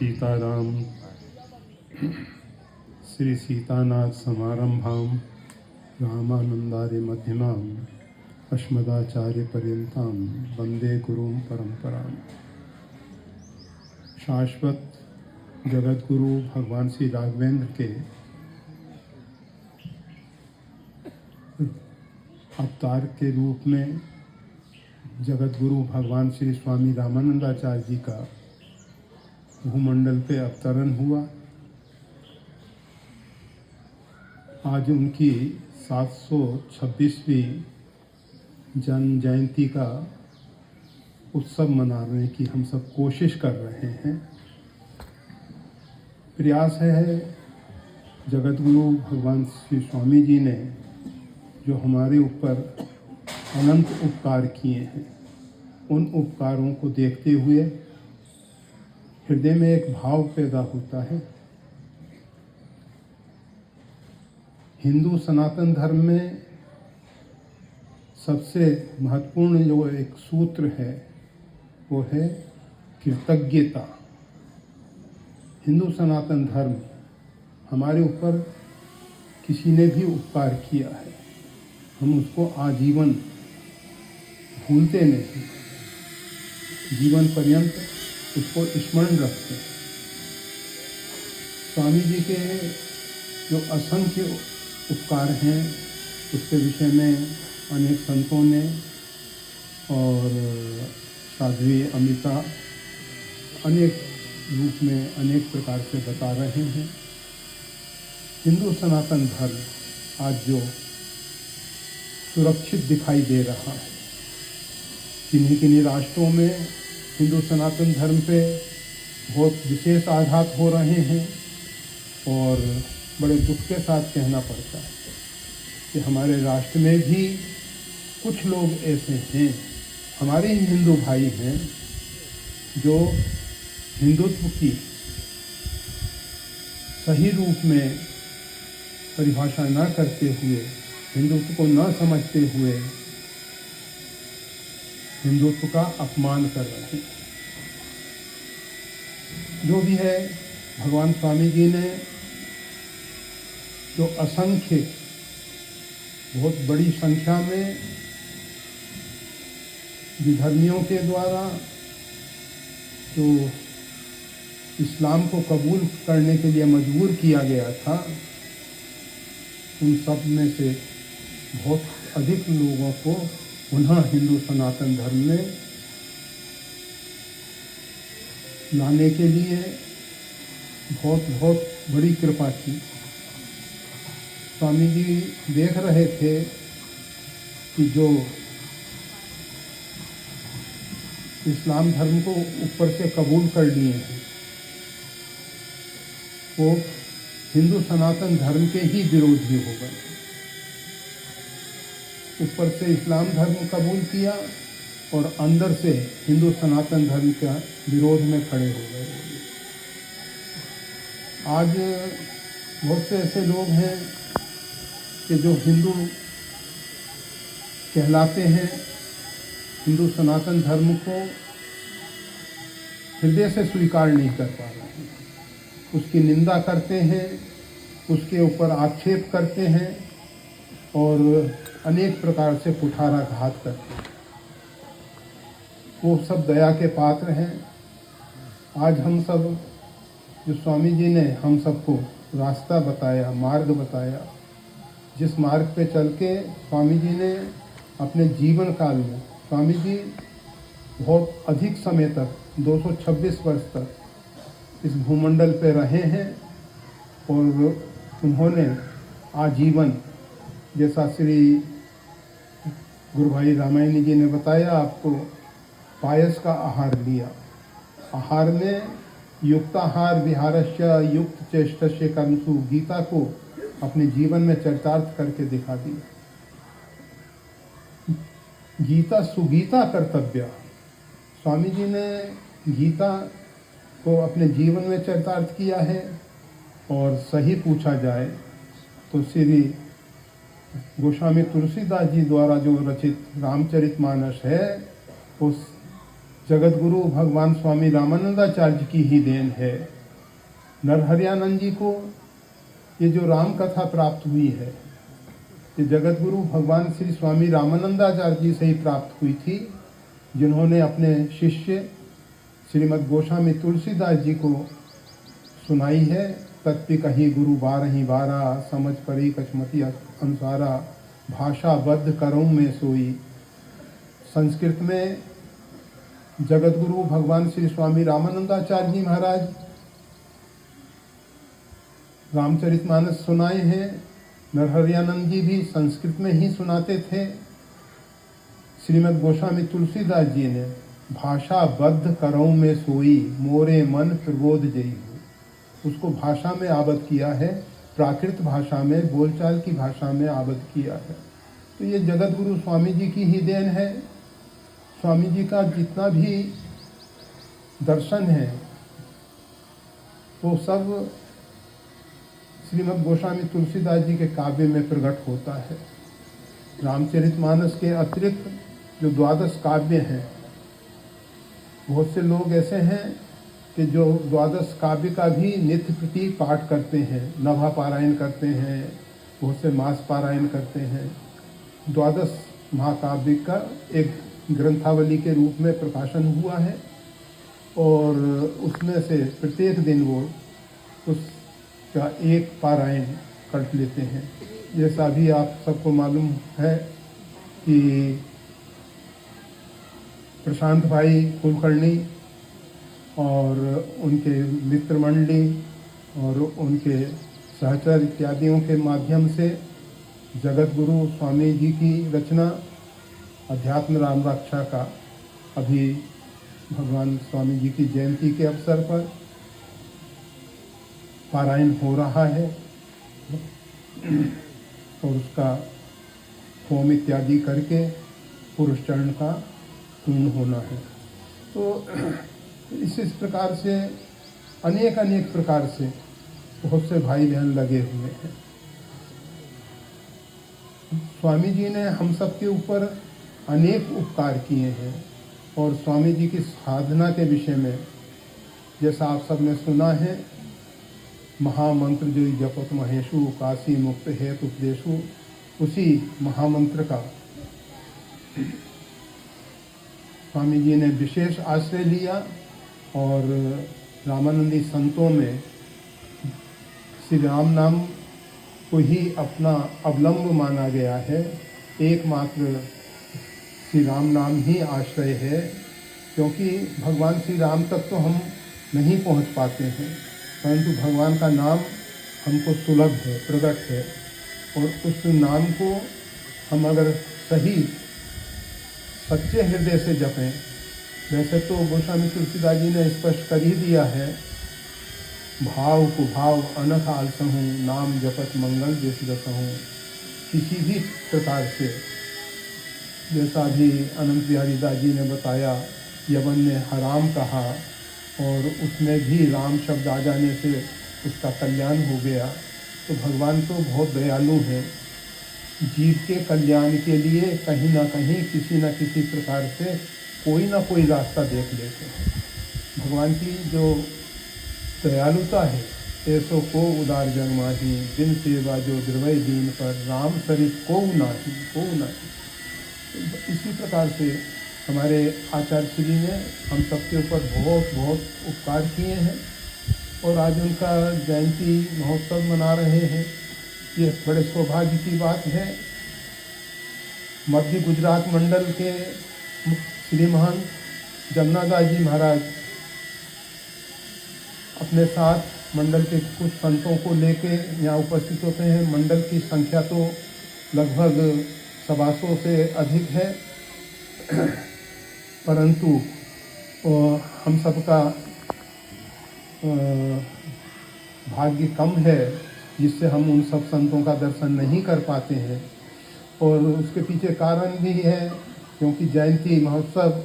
सीताराम श्री सीतानाथ समारंभां रामानंदार्य मध्यमाम् अस्मदाचार्य पर्यन्तां वंदे गुरुं परंपराम्। शाश्वत जगत गुरु भगवान श्री राघवेंद्र के अवतार के रूप में जगत गुरु भगवान श्री स्वामी रामानंदाचार्य जी का भूमंडल पे अवतरण हुआ। आज उनकी 726वीं जन्म जयंती का उत्सव मनाने की हम सब कोशिश कर रहे हैं। प्रयास है जगत गुरु भगवान श्री स्वामी जी ने जो हमारे ऊपर अनंत उपकार किए हैं, उन उपकारों को देखते हुए हृदय में एक भाव पैदा होता है। हिंदू सनातन धर्म में सबसे महत्वपूर्ण जो एक सूत्र है वो है कृतज्ञता। हिंदू सनातन धर्म हमारे ऊपर किसी ने भी उपकार किया है, हम उसको आजीवन भूलते नहीं, जीवन पर्यंत उसको स्मरण रखते हैं। स्वामी जी के जो असंख्य उपकार हैं उसके विषय में अनेक संतों ने और साध्वी अमृता अनेक रूप में अनेक प्रकार से बता रहे हैं। हिंदू सनातन धर्म आज जो सुरक्षित दिखाई दे रहा है, किन्हीं किन्हीं राष्ट्रों में हिंदू सनातन धर्म पे बहुत विशेष आघात हो रहे हैं और बड़े दुख के साथ कहना पड़ता है कि हमारे राष्ट्र में भी कुछ लोग ऐसे हैं, हमारे ही हिंदू भाई हैं, जो हिंदुत्व की सही रूप में परिभाषा न करते हुए, हिंदुत्व को न समझते हुए हिंदुत्व का अपमान कर रहे हैं। जो भी है, भगवान स्वामी जी ने जो असंख्य बहुत बड़ी संख्या में विधर्मियों के द्वारा जो इस्लाम को कबूल करने के लिए मजबूर किया गया था, उन सब में से बहुत अधिक लोगों को पुनः हिंदू सनातन धर्म में लाने के लिए बहुत बहुत बड़ी कृपा की। स्वामी जी देख रहे थे कि जो इस्लाम धर्म को ऊपर से कबूल कर लिए हैं, वो हिंदू सनातन धर्म के ही विरोधी हो गए। ऊपर से इस्लाम धर्म कबूल किया और अंदर से हिंदू सनातन धर्म का विरोध में खड़े हो गए। आज बहुत से ऐसे लोग हैं कि जो हिंदू कहलाते हैं, हिंदू सनातन धर्म को हृदय से स्वीकार नहीं कर पा रहे हैं, उसकी निंदा करते हैं, उसके ऊपर आक्षेप करते हैं और अनेक प्रकार से कुठाराघात करते हैं। वो सब दया के पात्र हैं। आज हम सब, जो स्वामी जी ने हम सबको रास्ता बताया, मार्ग बताया, जिस मार्ग पे चल के स्वामी जी ने अपने जीवन काल में, स्वामी जी बहुत अधिक समय तक 226 वर्ष तक इस भूमंडल पे रहे हैं और उन्होंने आजीवन, जैसा श्री गुरु भाई रामायणी जी ने बताया आपको, पायस का आहार लिया। आहार में युक्ताहार विहारस्य युक्त चेष्टस्य कर्मसु, गीता को अपने जीवन में चरितार्थ करके दिखा दिया। गीता सुगीता कर्तव्य, स्वामी जी ने गीता को अपने जीवन में चरितार्थ किया है। और सही पूछा जाए तो श्री गोस्वामी तुलसीदास जी द्वारा जो रचित रामचरितमानस है, उस जगत गुरु भगवान स्वामी रामानंदाचार्य की ही देन है। नरहरियानंद जी को ये जो राम कथा प्राप्त हुई है, ये जगत गुरु भगवान श्री स्वामी रामानंदाचार्य जी से ही प्राप्त हुई थी, जिन्होंने अपने शिष्य श्रीमद् गोस्वामी तुलसीदास जी को सुनाई है। तत्व कही गुरु बारही बारा, समझ परी कछमती अनुसारा, भाषा बद्ध करऊँ में सोई। संस्कृत में जगत गुरु भगवान श्री स्वामी रामानंदाचार्य जी महाराज रामचरितमानस सुनाए हैं। नरहरियानंद जी भी संस्कृत में ही सुनाते थे। श्रीमद् गोस्वामी तुलसीदास जी ने भाषा बद्ध करऊँ में सोई, मोरे मन प्रबोध जई हो, उसको भाषा में आबद्ध किया है, प्राकृत भाषा में, बोलचाल की भाषा में आबद्ध किया है। तो ये जगत गुरु स्वामी जी की ही देन है। स्वामी जी का जितना भी दर्शन है वो सब श्रीमद् गोस्वामी तुलसीदास जी के काव्य में प्रकट होता है। रामचरितमानस के अतिरिक्त जो 12 काव्य हैं, बहुत से लोग ऐसे हैं कि जो 12 काव्य का भी नित्य प्रति पाठ करते हैं, नभा पारायण करते हैं, बहुत से मास पारायण करते हैं। 12 महाकाव्य का एक ग्रंथावली के रूप में प्रकाशन हुआ है और उसमें से प्रत्येक दिन वो उसका एक पारायण कर लेते हैं। जैसा भी आप सबको मालूम है कि प्रशांत भाई कुलकर्णी और उनके मित्र मंडली और उनके सहचर इत्यादियों के माध्यम से जगत गुरु स्वामी जी की रचना अध्यात्म राम रक्षा का अभी भगवान स्वामी जी की जयंती के अवसर पर पारायण हो रहा है और उसका होम इत्यादि करके पुरुष चरण का पूर्ण होना है। तो इस प्रकार से अनेक प्रकार से बहुत से भाई बहन लगे हुए हैं। स्वामी जी ने हम सब के ऊपर अनेक उपकार किए हैं और स्वामी जी की साधना के विषय में जैसा आप सब ने सुना है, महामंत्र जो जपत महेशु काशी मुक्त हेतु उपदेशु, उसी महामंत्र का स्वामी जी ने विशेष आश्रय लिया और रामानंदी संतों में श्री राम नाम को ही अपना अवलंब माना गया है। एकमात्र श्री राम नाम ही आश्रय है, क्योंकि भगवान श्री राम तक तो हम नहीं पहुंच पाते हैं, परंतु भगवान का नाम हमको सुलभ है, प्रकट है। और उस नाम को हम अगर सही सच्चे हृदय से जपें, वैसे तो गोस्वामी तुलसीदास जी ने स्पष्ट कर ही दिया है, भाव को भाव अनख आलसहूँ, नाम जपत मंगल देश दसहूँ। किसी भी प्रकार से, जैसा भी अनंत बिहारी दास जी ने बताया, यवन ने हराम कहा और उसमें भी राम शब्द आ जाने से उसका कल्याण हो गया। तो भगवान तो बहुत दयालु हैं, जीव के कल्याण के लिए कहीं ना कहीं किसी न किसी प्रकार से कोई ना कोई रास्ता देख लेते हैं। भगवान की जो दयालुता है, ऐसो को उदार जन माही, बिन सेवा जो द्रवय दीन पर, राम सरित को नाही। इसी प्रकार से हमारे आचार्य श्री ने हम सबके ऊपर बहुत उपकार किए हैं और आज उनका जयंती महोत्सव मना रहे हैं। ये बड़े सौभाग्य की बात है। मध्य गुजरात मंडल के श्रीमान जमुनादास जी महाराज अपने साथ मंडल के कुछ संतों को लेके यहाँ उपस्थित होते हैं। मंडल की संख्या तो लगभग 125 से अधिक है, परंतु हम सबका भाग्य कम है, जिससे हम उन सब संतों का दर्शन नहीं कर पाते हैं। और उसके पीछे कारण भी है, क्योंकि जयंती महोत्सव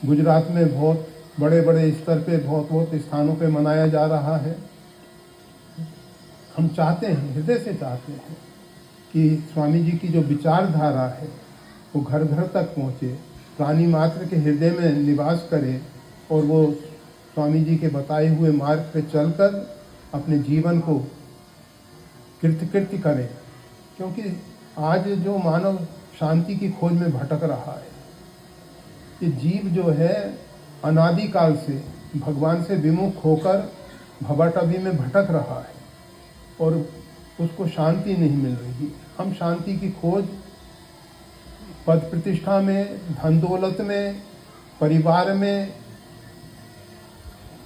गुजरात में बहुत बड़े स्तर पे बहुत स्थानों पे मनाया जा रहा है। हम चाहते हैं, हृदय से चाहते हैं कि स्वामी जी की जो विचारधारा है वो घर घर तक पहुँचे प्राणी मात्र के हृदय में निवास करे और वो स्वामी जी के बताए हुए मार्ग पे चलकर अपने जीवन को कृत्य करें। क्योंकि आज जो मानव शांति की खोज में भटक रहा है, ये जीव जो है अनादिकाल से भगवान से विमुख होकर भवटवी में भटक रहा है और उसको शांति नहीं मिल रही। हम शांति की खोज पद प्रतिष्ठा में, धन दौलत में, परिवार में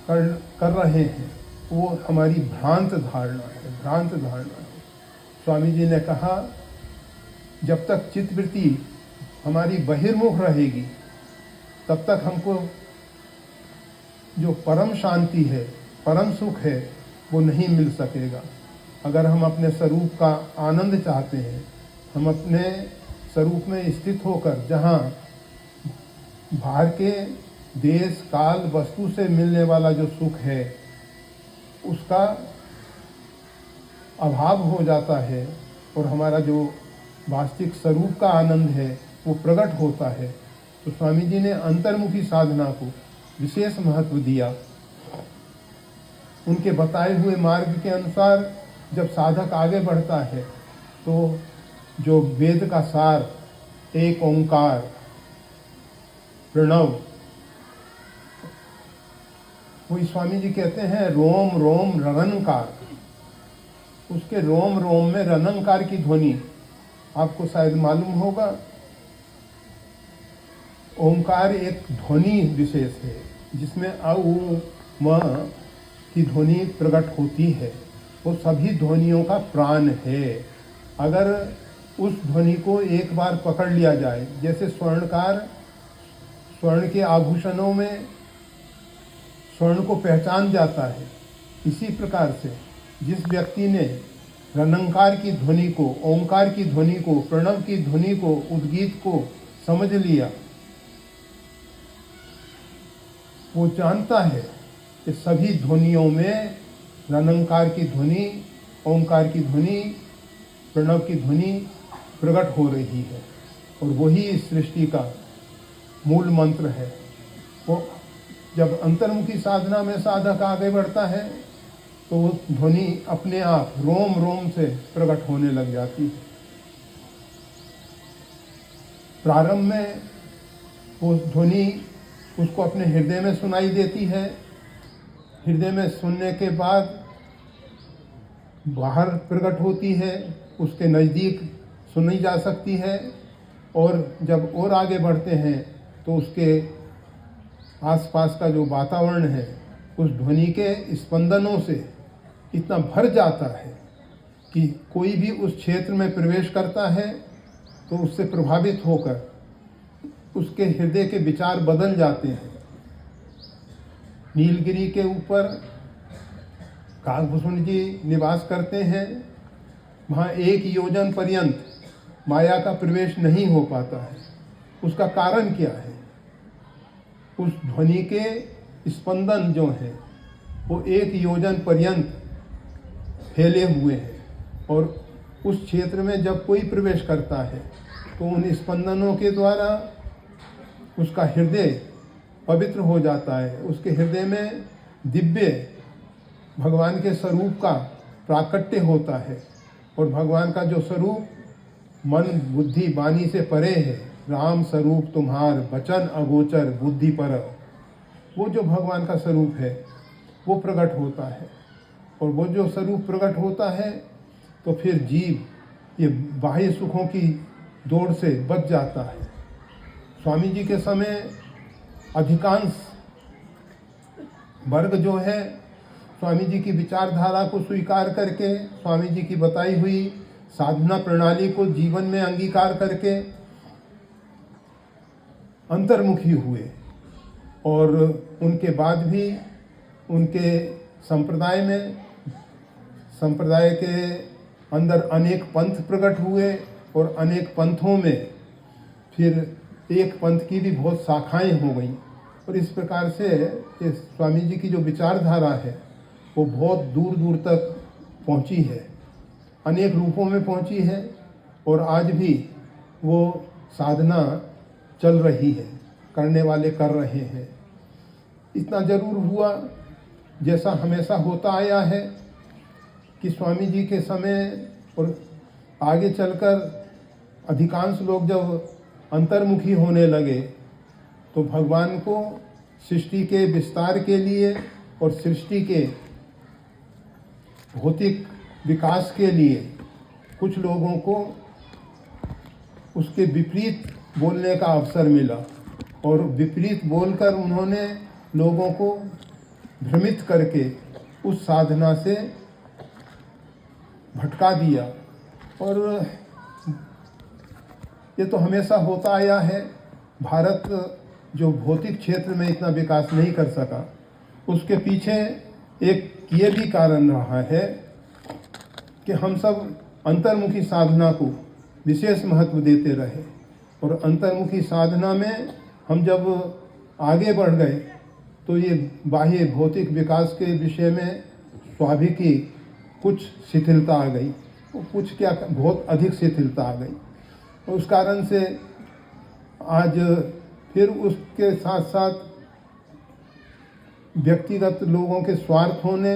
कर रहे हैं। वो हमारी भ्रांत धारणा है। स्वामी जी ने कहा, जब तक चित्तवृत्ति हमारी बहिर्मुख रहेगी तब तक हमको जो परम शांति है, परम सुख है, वो नहीं मिल सकेगा। अगर हम अपने स्वरूप का आनंद चाहते हैं, हम अपने स्वरूप में स्थित होकर जहाँ बाहर के देश काल वस्तु से मिलने वाला जो सुख है उसका अभाव हो जाता है और हमारा जो वास्तविक स्वरूप का आनंद है वो प्रकट होता है, तो स्वामी जी ने अंतर्मुखी साधना को विशेष महत्व दिया। उनके बताए हुए मार्ग के अनुसार जब साधक आगे बढ़ता है तो जो वेद का सार, एक ओंकार, प्रणव, वही स्वामी जी कहते हैं रोम रोम रननकार। उसके रोम रोम में रननकार की ध्वनि आपको शायद मालूम होगा। ओंकार एक ध्वनि विशेष है जिसमें अ उ म की ध्वनि प्रकट होती है। वो सभी ध्वनियों का प्राण है। अगर उस ध्वनि को एक बार पकड़ लिया जाए, जैसे स्वर्णकार स्वर्ण के आभूषणों में स्वर्ण को पहचान जाता है, इसी प्रकार से जिस व्यक्ति ने रनंकार की ध्वनि को, ओंकार की ध्वनि को, प्रणव की ध्वनि को, उद्गीत को समझ लिया, वो जानता है कि सभी ध्वनियों में रनंकार की ध्वनि, ओंकार की ध्वनि, प्रणव की ध्वनि प्रकट हो रही है और वही इस सृष्टि का मूल मंत्र है। वो जब अंतर्मुखी साधना में साधक आगे बढ़ता है तो वो ध्वनि अपने आप रोम रोम से प्रकट होने लग जाती है। प्रारंभ में वो ध्वनि उसको अपने हृदय में सुनाई देती है। हृदय में सुनने के बाद बाहर प्रकट होती है, उसके नज़दीक सुनी जा सकती है और जब और आगे बढ़ते हैं तो उसके आसपास का जो वातावरण है उस ध्वनि के स्पंदनों से इतना भर जाता है कि कोई भी उस क्षेत्र में प्रवेश करता है तो उससे प्रभावित होकर उसके हृदय के विचार बदल जाते हैं। नीलगिरी के ऊपर काकभूषण जी निवास करते हैं, वहाँ 1 योजन पर्यंत माया का प्रवेश नहीं हो पाता है। उसका कारण क्या है? उस ध्वनि के स्पंदन जो हैं वो 1 योजन पर्यंत फैले हुए हैं और उस क्षेत्र में जब कोई प्रवेश करता है तो उन स्पंदनों के द्वारा उसका हृदय पवित्र हो जाता है। उसके हृदय में दिव्य भगवान के स्वरूप का प्राकट्य होता है और भगवान का जो स्वरूप मन बुद्धि वाणी से परे है, राम स्वरूप तुम्हार वचन अगोचर बुद्धि पर, वो जो भगवान का स्वरूप है वो प्रकट होता है। और वो जो स्वरूप प्रकट होता है तो फिर जीव ये बाह्य सुखों की दौड़ से बच जाता है। स्वामी जी के समय अधिकांश वर्ग जो है स्वामी जी की विचारधारा को स्वीकार करके, स्वामी जी की बताई हुई साधना प्रणाली को जीवन में अंगीकार करके अंतर्मुखी हुए और उनके बाद भी उनके संप्रदाय के अंदर अनेक पंथ प्रकट हुए और अनेक पंथों में फिर एक पंथ की भी बहुत शाखाएं हो गई और इस प्रकार से ये स्वामी जी की जो विचारधारा है वो बहुत दूर दूर तक पहुंची है, अनेक रूपों में पहुंची है और आज भी वो साधना चल रही है। करने वाले कर रहे हैं। इतना जरूर हुआ, जैसा हमेशा होता आया है, कि स्वामी जी के समय और आगे चलकर अधिकांश लोग जब अंतर्मुखी होने लगे तो भगवान को सृष्टि के विस्तार के लिए और सृष्टि के भौतिक विकास के लिए कुछ लोगों को उसके विपरीत बोलने का अवसर मिला, और विपरीत बोलकर उन्होंने लोगों को भ्रमित करके उस साधना से भटका दिया। और ये तो हमेशा होता आया है। भारत जो भौतिक क्षेत्र में इतना विकास नहीं कर सका, उसके पीछे एक ये भी कारण रहा है कि हम सब अंतर्मुखी साधना को विशेष महत्व देते रहे, और अंतर्मुखी साधना में हम जब आगे बढ़ गए तो ये बाह्य भौतिक विकास के विषय में स्वाभाविक ही कुछ शिथिलता आ गई, कुछ क्या बहुत अधिक शिथिलता आ गई। उस कारण से आज फिर उसके साथ साथ व्यक्तिगत लोगों के स्वार्थों ने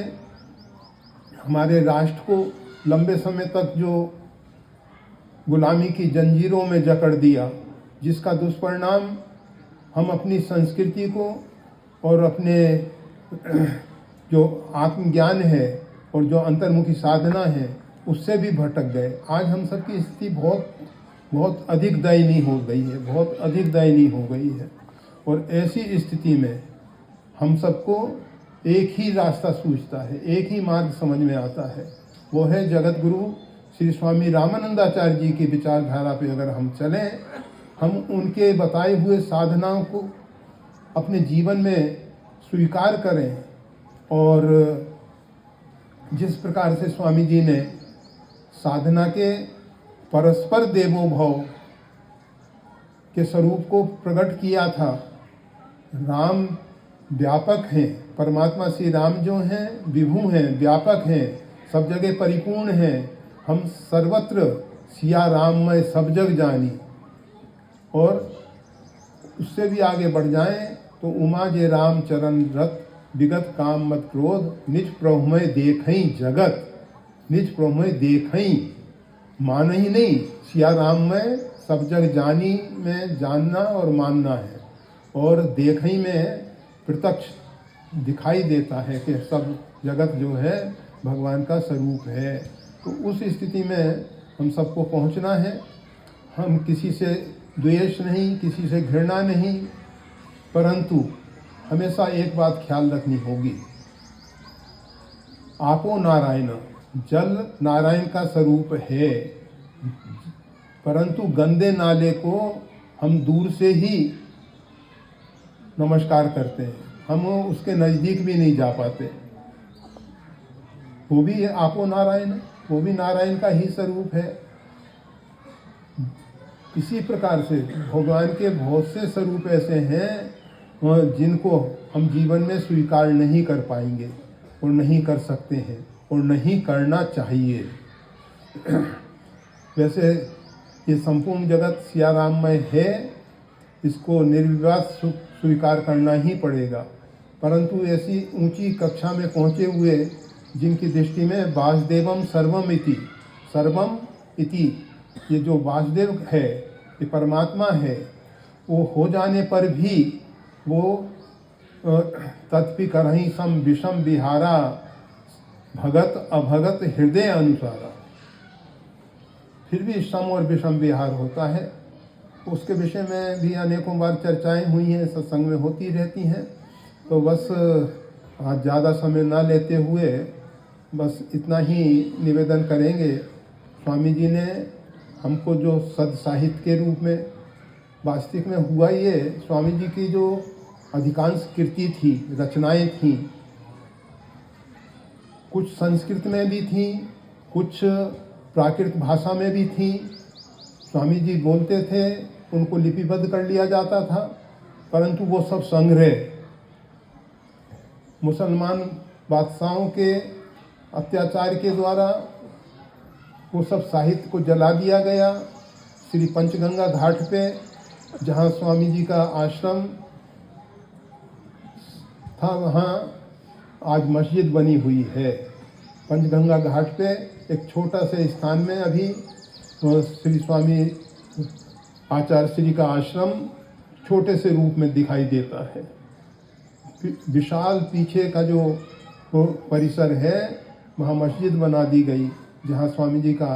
हमारे राष्ट्र को लंबे समय तक जो गुलामी की जंजीरों में जकड़ दिया, जिसका दुष्परिणाम हम अपनी संस्कृति को और अपने जो आत्मज्ञान है और जो अंतर्मुखी साधना है उससे भी भटक गए। आज हम सबकी स्थिति बहुत अधिक दयनीय हो गई है, बहुत अधिक दयनीय हो गई है। और ऐसी स्थिति में हम सबको एक ही रास्ता सूझता है, एक ही मार्ग समझ में आता है, वो है जगत गुरु श्री स्वामी रामानंदाचार्य जी की विचारधारा पे अगर हम चलें, हम उनके बताए हुए साधनाओं को अपने जीवन में स्वीकार करें, और जिस प्रकार से स्वामी जी ने साधना के परस्पर देवो भव के स्वरूप को प्रकट किया था। राम व्यापक हैं, परमात्मा श्री राम जो हैं विभु हैं, व्यापक हैं, सब जगह परिपूर्ण हैं। हम सर्वत्र सिया राम मैं सब जग जानी। और उससे भी आगे बढ़ जाएं तो उमा जे राम चरण रत विगत काम मत क्रोध निज प्रभुमय देखई जगत, निज प्रभुमय देखई मान ही नहीं, सिया राम में सब जग जानी में जानना और मानना है, और देखई में प्रत्यक्ष दिखाई देता है कि सब जगत जो है भगवान का स्वरूप है। तो उस स्थिति में हम सबको पहुंचना है। हम किसी से द्वेष नहीं, किसी से घृणा नहीं, परंतु हमेशा एक बात ख्याल रखनी होगी, आपो नारायण, जल नारायण का स्वरूप है, परंतु गंदे नाले को हम दूर से ही नमस्कार करते हैं, हम उसके नज़दीक भी नहीं जा पाते। वो भी आपो नारायण, वो भी नारायण का ही स्वरूप है। इसी प्रकार से भगवान के बहुत से स्वरूप ऐसे हैं जिनको हम जीवन में स्वीकार नहीं कर पाएंगे और नहीं कर सकते हैं और नहीं करना चाहिए। वैसे ये संपूर्ण जगत सिया राममय है, इसको निर्विवाद स्वीकार करना ही पड़ेगा। परंतु ऐसी ऊंची कक्षा में पहुँचे हुए जिनकी दृष्टि में वासुदेवम सर्वम इति, सर्वम इति, ये जो वासुदेव है, ये परमात्मा है, वो हो जाने पर भी वो तत्पि करहि सम विषम विहारा भगत अभगत हृदय अनुसारा, फिर भी सम और विषम विहार होता है। उसके विषय में भी अनेकों बार चर्चाएं हुई हैं, सत्संग में होती रहती हैं। तो बस आज ज़्यादा समय ना लेते हुए बस इतना ही निवेदन करेंगे। स्वामी जी ने हमको जो सद साहित्य के रूप में, वास्तविक में हुआ ये, स्वामी जी की जो अधिकांश कृति थी, रचनाएं थी, कुछ संस्कृत में भी थी, कुछ प्राकृत भाषा में भी थी। स्वामी जी बोलते थे, उनको लिपिबद्ध कर लिया जाता था, परंतु वो सब संग्रह मुसलमान बादशाहों के अत्याचार के द्वारा वो सब साहित्य को जला दिया गया। श्री पंचगंगा घाट पे जहाँ स्वामी जी का आश्रम था वहाँ आज मस्जिद बनी हुई है। पंचगंगा घाट पे एक छोटा से स्थान में अभी तो श्री स्वामी आचार्य श्री का आश्रम छोटे से रूप में दिखाई देता है। विशाल पीछे का जो परिसर है वहाँ मस्जिद बना दी गई, जहाँ स्वामी जी का